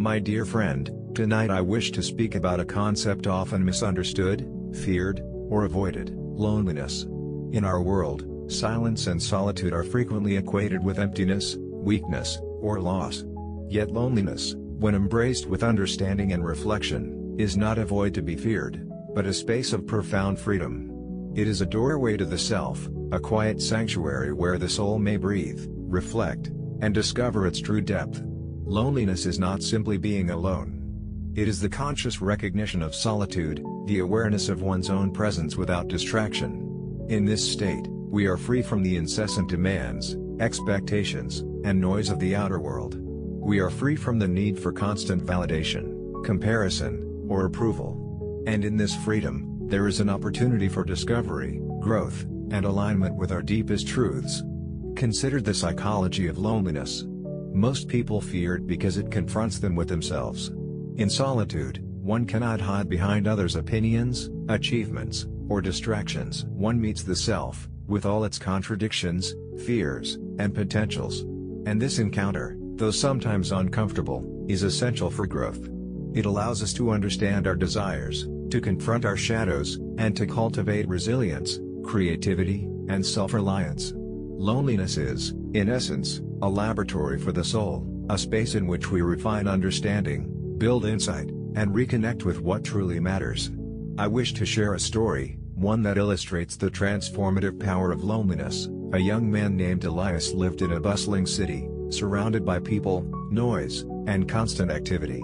My dear friend, tonight I wish to speak about a concept often misunderstood, feared, or avoided: loneliness. In our world, silence and solitude are frequently equated with emptiness, weakness, or loss. Yet loneliness, when embraced with understanding and reflection, is not a void to be feared, but a space of profound freedom. It is a doorway to the self, a quiet sanctuary where the soul may breathe, reflect, and discover its true depth. Loneliness is not simply being alone. It is the conscious recognition of solitude, the awareness of one's own presence without distraction. In this state, we are free from the incessant demands, expectations, and noise of the outer world. We are free from the need for constant validation, comparison, or approval. And in this freedom, there is an opportunity for discovery, growth, and alignment with our deepest truths. Consider the psychology of loneliness. Most people fear it because it confronts them with themselves. In solitude, one cannot hide behind others' opinions, achievements, or distractions. One meets the self, with all its contradictions, fears, and potentials. And this encounter, though sometimes uncomfortable, is essential for growth. It allows us to understand our desires, to confront our shadows, and to cultivate resilience, creativity, and self-reliance. Loneliness is, in essence, a laboratory for the soul, a space in which we refine understanding, build insight, and reconnect with what truly matters. I wish to share a story, one that illustrates the transformative power of loneliness. A young man named Elias lived in a bustling city, surrounded by people, noise, and constant activity.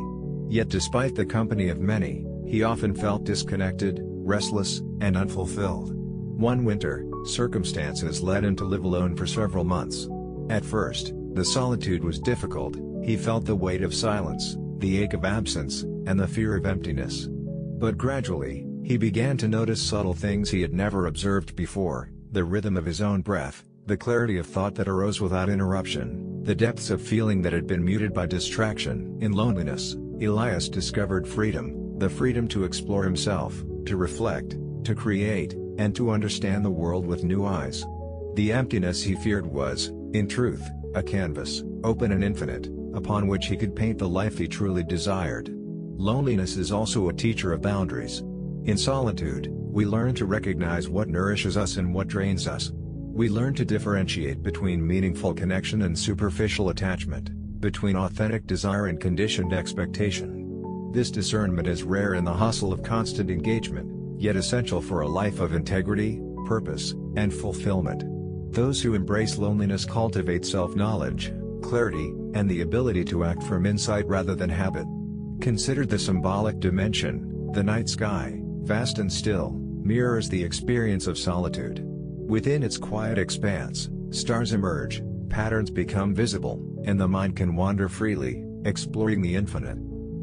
Yet despite the company of many, he often felt disconnected, restless, and unfulfilled. One winter, circumstances led him to live alone for several months. At first, the solitude was difficult. He felt the weight of silence, the ache of absence, and the fear of emptiness. But gradually, he began to notice subtle things he had never observed before: the rhythm of his own breath, the clarity of thought that arose without interruption, the depths of feeling that had been muted by distraction. In loneliness, Elias discovered freedom, the freedom to explore himself, to reflect, to create, and to understand the world with new eyes. The emptiness he feared was, in truth, a canvas, open and infinite, upon which he could paint the life he truly desired. Loneliness is also a teacher of boundaries. In solitude, we learn to recognize what nourishes us and what drains us. We learn to differentiate between meaningful connection and superficial attachment, between authentic desire and conditioned expectation. This discernment is rare in the hustle of constant engagement, yet essential for a life of integrity, purpose, and fulfillment. Those who embrace loneliness cultivate self-knowledge, clarity, and the ability to act from insight rather than habit. Consider the symbolic dimension. The night sky, vast and still, mirrors the experience of solitude. Within its quiet expanse, stars emerge, patterns become visible, and the mind can wander freely, exploring the infinite.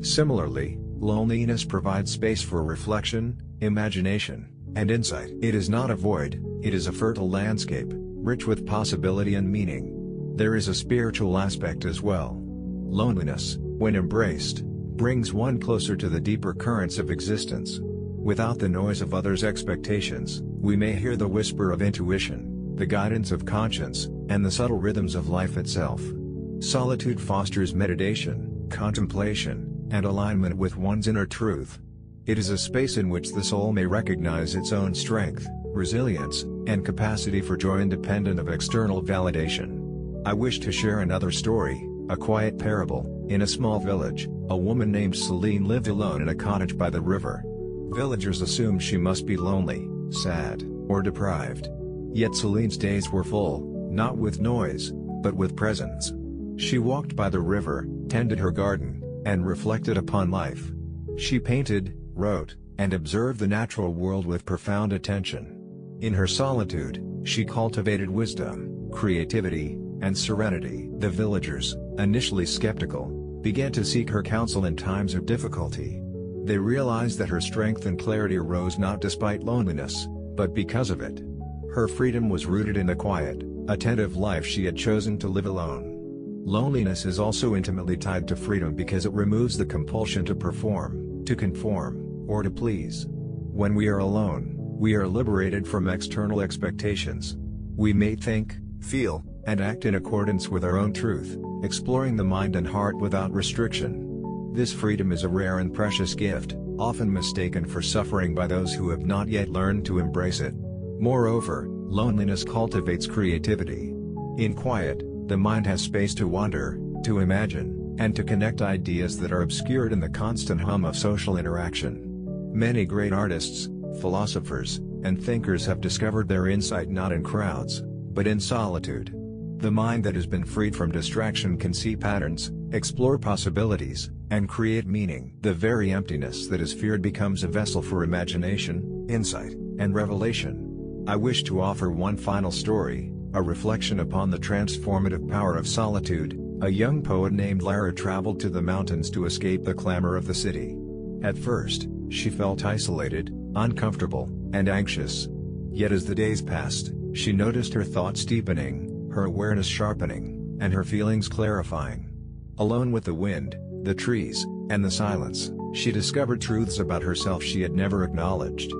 Similarly, loneliness provides space for reflection, imagination, and insight. It is not a void, it is a fertile landscape, rich with possibility and meaning. There is a spiritual aspect as well. Loneliness, when embraced, brings one closer to the deeper currents of existence. Without the noise of others' expectations, we may hear the whisper of intuition, the guidance of conscience, and the subtle rhythms of life itself. Solitude fosters meditation, contemplation, and alignment with one's inner truth. It is a space in which the soul may recognize its own strength, resilience, and capacity for joy independent of external validation. I wish to share another story, a quiet parable. In a small village, a woman named Celine lived alone in a cottage by the river. Villagers assumed she must be lonely, sad, or deprived. Yet Celine's days were full, not with noise, but with presence. She walked by the river, tended her garden, and reflected upon life. She painted, wrote, and observed the natural world with profound attention. In her solitude, she cultivated wisdom, creativity, and serenity. The villagers, initially skeptical, began to seek her counsel in times of difficulty. They realized that her strength and clarity arose not despite loneliness, but because of it. Her freedom was rooted in the quiet, attentive life she had chosen to live alone. Loneliness is also intimately tied to freedom because it removes the compulsion to perform, to conform, or to please. When we are alone, we are liberated from external expectations. We may think, feel, and act in accordance with our own truth, exploring the mind and heart without restriction. This freedom is a rare and precious gift, often mistaken for suffering by those who have not yet learned to embrace it. Moreover, loneliness cultivates creativity. In quiet, the mind has space to wander, to imagine, and to connect ideas that are obscured in the constant hum of social interaction. Many great artists, philosophers, and thinkers have discovered their insight not in crowds, but in solitude. The mind that has been freed from distraction can see patterns, explore possibilities, and create meaning. The very emptiness that is feared becomes a vessel for imagination, insight, and revelation. I wish to offer one final story, a reflection upon the transformative power of solitude. A young poet named Lara traveled to the mountains to escape the clamor of the city. At first, she felt isolated, uncomfortable, and anxious. Yet as the days passed, she noticed her thoughts deepening, her awareness sharpening, and her feelings clarifying. Alone with the wind, the trees, and the silence, she discovered truths about herself she had never acknowledged.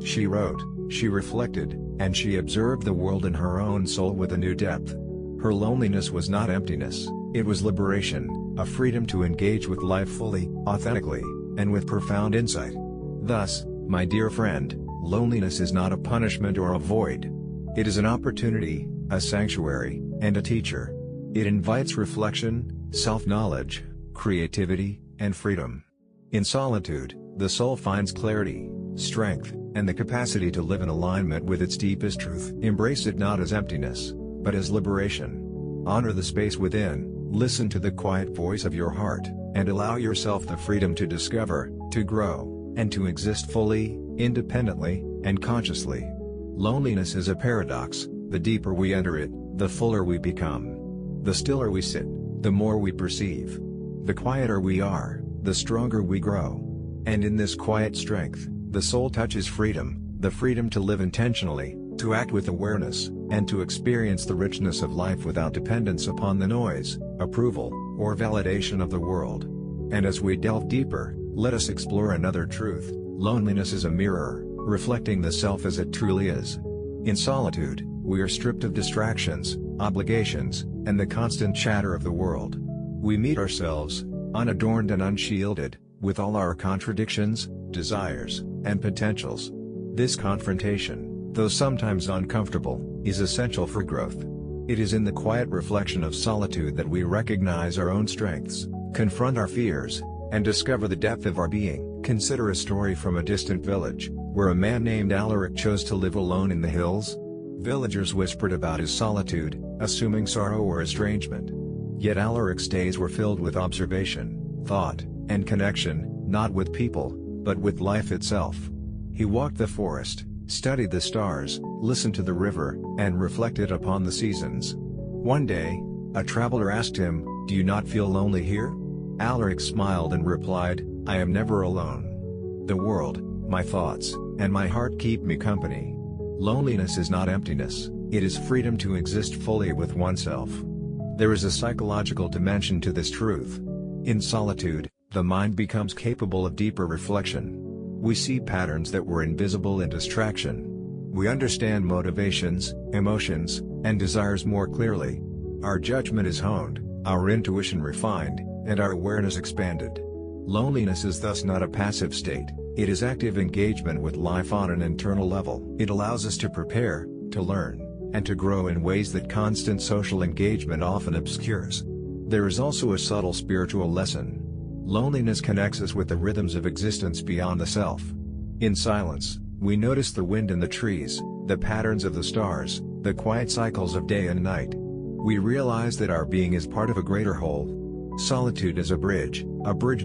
She wrote, she reflected, and she observed the world in her own soul with a new depth. Her loneliness was not emptiness, it was liberation, a freedom to engage with life fully, authentically, and with profound insight. Thus, my dear friend, loneliness is not a punishment or a void. It is an opportunity, a sanctuary, and a teacher. It invites reflection, self-knowledge, creativity, and freedom. In solitude, the soul finds clarity, strength, and the capacity to live in alignment with its deepest truth. Embrace it not as emptiness, but as liberation. Honor the space within, listen to the quiet voice of your heart, and allow yourself the freedom to discover, to grow, and to exist fully, independently, and consciously. Loneliness is a paradox. The deeper we enter it, the fuller we become. The stiller we sit, the more we perceive. The quieter we are, the stronger we grow. And in this quiet strength, the soul touches freedom, the freedom to live intentionally, to act with awareness, and to experience the richness of life without dependence upon the noise, approval, or validation of the world. And as we delve deeper, let us explore another truth: loneliness is a mirror, reflecting the self as it truly is. In solitude, we are stripped of distractions, obligations, and the constant chatter of the world. We meet ourselves, unadorned and unshielded, with all our contradictions, desires, and potentials. This confrontation, though sometimes uncomfortable, is essential for growth. It is in the quiet reflection of solitude that we recognize our own strengths, confront our fears, and discover the depth of our being. Consider a story from a distant village, where a man named Alaric chose to live alone in the hills. Villagers whispered about his solitude, assuming sorrow or estrangement. Yet Alaric's days were filled with observation, thought, and connection, not with people, but with life itself. He walked the forest, studied the stars, listened to the river, and reflected upon the seasons. One day, a traveler asked him, "Do you not feel lonely here?" Alaric smiled and replied, "I am never alone. The world, my thoughts, and my heart keep me company." Loneliness is not emptiness, it is freedom to exist fully with oneself. There is a psychological dimension to this truth. In solitude, the mind becomes capable of deeper reflection. We see patterns that were invisible in distraction. We understand motivations, emotions, and desires more clearly. Our judgment is honed, our intuition refined, and our awareness expanded. Loneliness is thus not a passive state, it is active engagement with life on an internal level. It allows us to prepare, to learn, and to grow in ways that constant social engagement often obscures. There is also a subtle spiritual lesson. Loneliness connects us with the rhythms of existence beyond the self. In silence, we notice the wind in the trees, the patterns of the stars, the quiet cycles of day and night. We realize that our being is part of a greater whole. Solitude is a bridge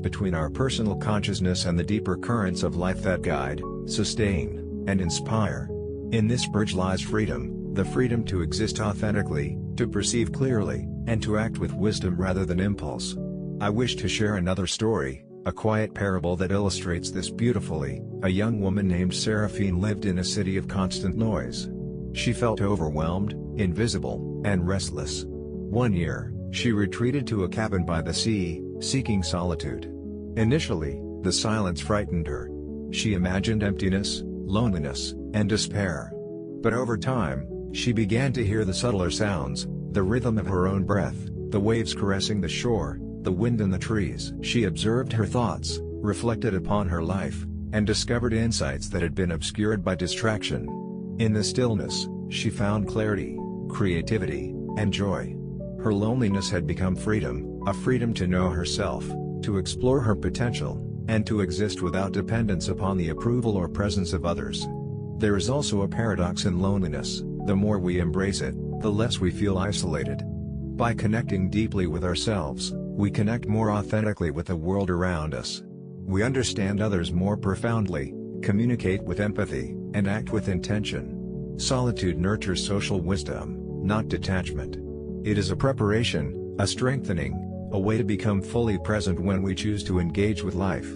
between our personal consciousness and the deeper currents of life that guide, sustain, and inspire. In this bridge lies freedom, the freedom to exist authentically, to perceive clearly, and to act with wisdom rather than impulse. I wish to share another story, a quiet parable that illustrates this beautifully. A young woman named Seraphine lived in a city of constant noise. She felt overwhelmed, invisible, and restless. One year, she retreated to a cabin by the sea, seeking solitude. Initially, the silence frightened her. She imagined emptiness, loneliness, and despair. But over time, she began to hear the subtler sounds, the rhythm of her own breath, the waves caressing the shore, the wind in the trees. She observed her thoughts, reflected upon her life, and discovered insights that had been obscured by distraction. In the stillness, she found clarity, creativity, and joy. Her loneliness had become freedom, a freedom to know herself, to explore her potential, and to exist without dependence upon the approval or presence of others. There is also a paradox in loneliness: the more we embrace it, the less we feel isolated. By connecting deeply with ourselves, we connect more authentically with the world around us. We understand others more profoundly, communicate with empathy, and act with intention. Solitude nurtures social wisdom, not detachment. It is a preparation, a strengthening, a way to become fully present when we choose to engage with life.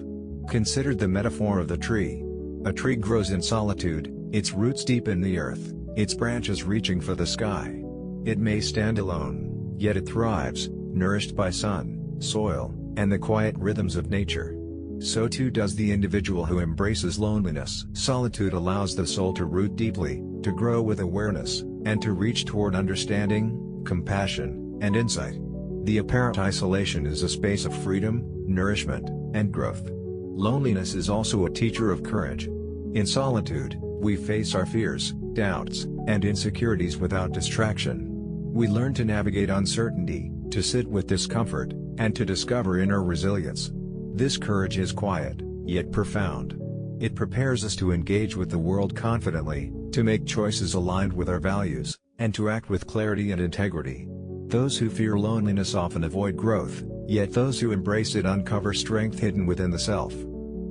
Consider the metaphor of the tree. A tree grows in solitude, its roots deep in the earth, its branches reaching for the sky. It may stand alone, yet it thrives, nourished by sun, soil, and the quiet rhythms of nature. So too does the individual who embraces loneliness. Solitude allows the soul to root deeply, to grow with awareness, and to reach toward understanding, compassion, and insight. The apparent isolation is a space of freedom, nourishment, and growth. Loneliness is also a teacher of courage. In solitude, we face our fears, doubts, and insecurities without distraction. We learn to navigate uncertainty, to sit with discomfort, and to discover inner resilience. This courage is quiet, yet profound. It prepares us to engage with the world confidently, to make choices aligned with our values, and to act with clarity and integrity. Those who fear loneliness often avoid growth, yet those who embrace it uncover strength hidden within the self.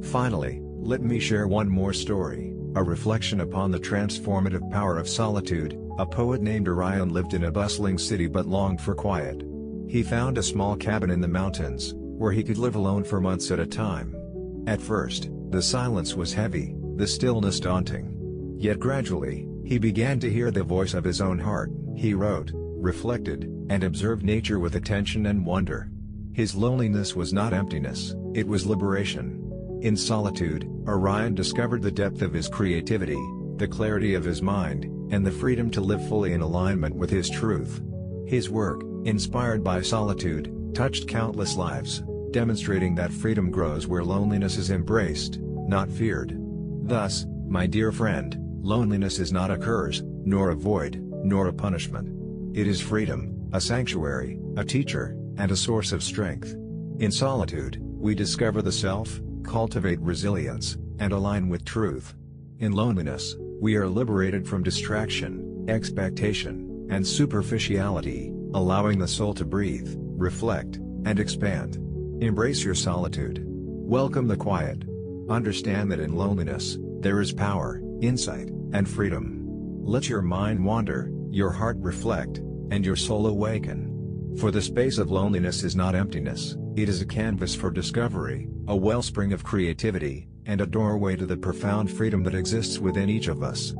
Finally, let me share one more story, a reflection upon the transformative power of solitude. A poet named Orion lived in a bustling city but longed for quiet. He found a small cabin in the mountains, where he could live alone for months at a time. At first, the silence was heavy, the stillness daunting. Yet gradually, he began to hear the voice of his own heart. He wrote, reflected, and observed nature with attention and wonder. His loneliness was not emptiness, it was liberation. In solitude, Orion discovered the depth of his creativity, the clarity of his mind, and the freedom to live fully in alignment with his truth. His work, inspired by solitude, touched countless lives, demonstrating that freedom grows where loneliness is embraced, not feared. Thus, my dear friend, loneliness is not a curse, nor a void, nor a punishment. It is freedom, a sanctuary, a teacher, and a source of strength. In solitude, we discover the self, cultivate resilience, and align with truth. In loneliness, we are liberated from distraction, expectation, and superficiality, allowing the soul to breathe, reflect, and expand. Embrace your solitude. Welcome the quiet. Understand that in loneliness, there is power, insight, and freedom. Let your mind wander, your heart reflect, and your soul awaken. For the space of loneliness is not emptiness, it is a canvas for discovery, a wellspring of creativity, and a doorway to the profound freedom that exists within each of us.